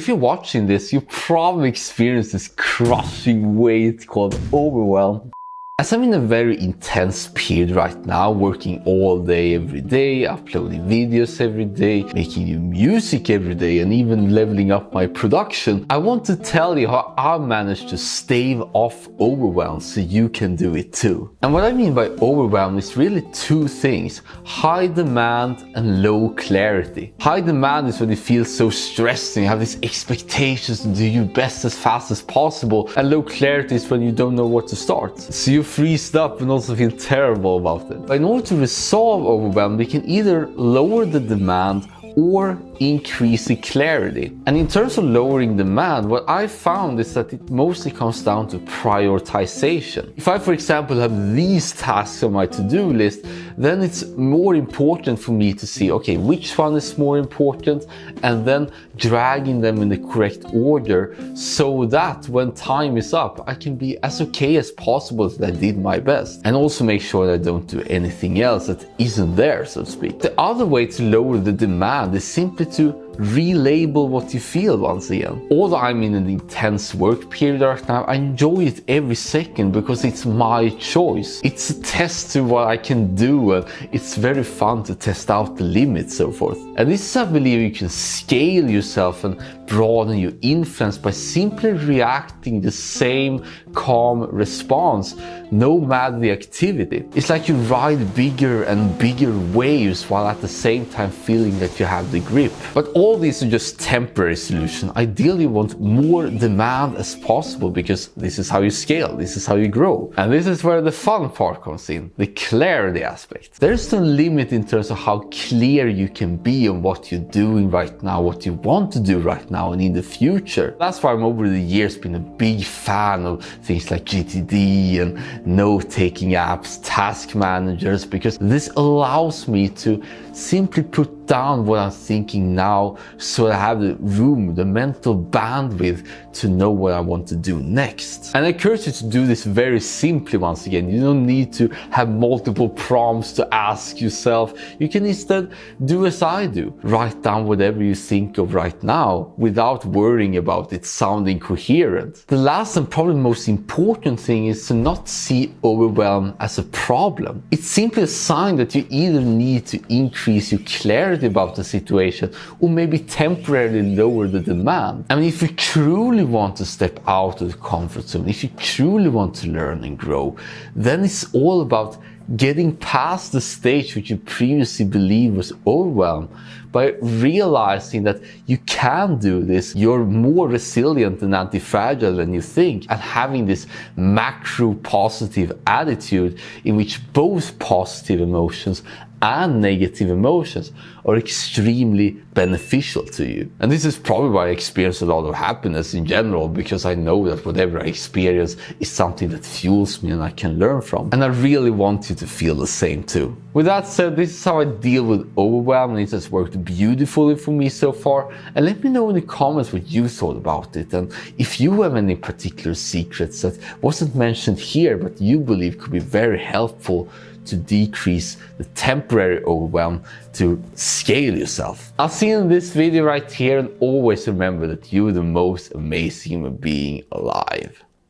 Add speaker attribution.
Speaker 1: If you're watching this, you probably experienced this crushing weight called overwhelm. As I'm in a very intense period right now, working all day, every day, uploading videos every day, making new music every day, and even leveling up my production, I want to tell you how I managed to stave off overwhelm so you can do it too. And what I mean by overwhelm is really two things: high demand and low clarity. High demand is when you feel so stressed and you have these expectations to do your best as fast as possible, and low clarity is when you don't know what to start. So you freezed up and also feel terrible about it. But in order to resolve overwhelm, we can either lower the demand or increase the clarity. And in terms of lowering demand, what I found is that it mostly comes down to prioritization. If I, for example, have these tasks on my to-do list, then it's more important for me to see, okay, which one is more important, and then dragging them in the correct order so that when time is up, I can be as okay as possible that I did my best. And also make sure that I don't do anything else that isn't there, so to speak. The other way to lower the demand is simply to relabel what you feel once again. Although I'm in an intense work period right now, I enjoy it every second because it's my choice. It's a test to what I can do, and it's very fun to test out the limits, so forth. And this is, I believe, you can scale yourself and broaden your influence by simply reacting the same calm response no matter the activity. It's like you ride bigger and bigger waves while at the same time feeling that you have the grip. But all these are just temporary solutions. Ideally, you want more demand as possible because this is how you scale, this is how you grow. And this is where the fun part comes in, the clarity aspect. There's no limit in terms of how clear you can be on what you're doing right now, what you want to do right now and in the future. That's why I'm over the years been a big fan of things like GTD and note-taking apps, task managers, because this allows me to simply put down what I'm thinking now so I have the room, the mental bandwidth to know what I want to do next. And I encourage you to do this very simply once again. You don't need to have multiple prompts to ask yourself. You can instead do as I do. Write down whatever you think of right now without worrying about it sounding coherent. The last and probably most important thing is to not see overwhelm as a problem. It's simply a sign that you either need to increase your clarity about the situation or maybe temporarily lower the demand. I mean, if you truly want to step out of the comfort zone, if you truly want to learn and grow, then it's all about getting past the stage which you previously believed was overwhelmed. By realizing that you can do this, you're more resilient and anti-fragile than you think, and having this macro positive attitude in which both positive emotions and negative emotions are extremely beneficial to you. And this is probably why I experience a lot of happiness in general, because I know that whatever I experience is something that fuels me and I can learn from. And I really want you to feel the same too. With that said, this is how I deal with overwhelm, and it has worked beautifully for me so far. And let me know in the comments what you thought about it, and if you have any particular secrets that wasn't mentioned here but you believe could be very helpful to decrease the temporary overwhelm to scale yourself. I'll see you in this video right here, and always remember that you're the most amazing human being alive.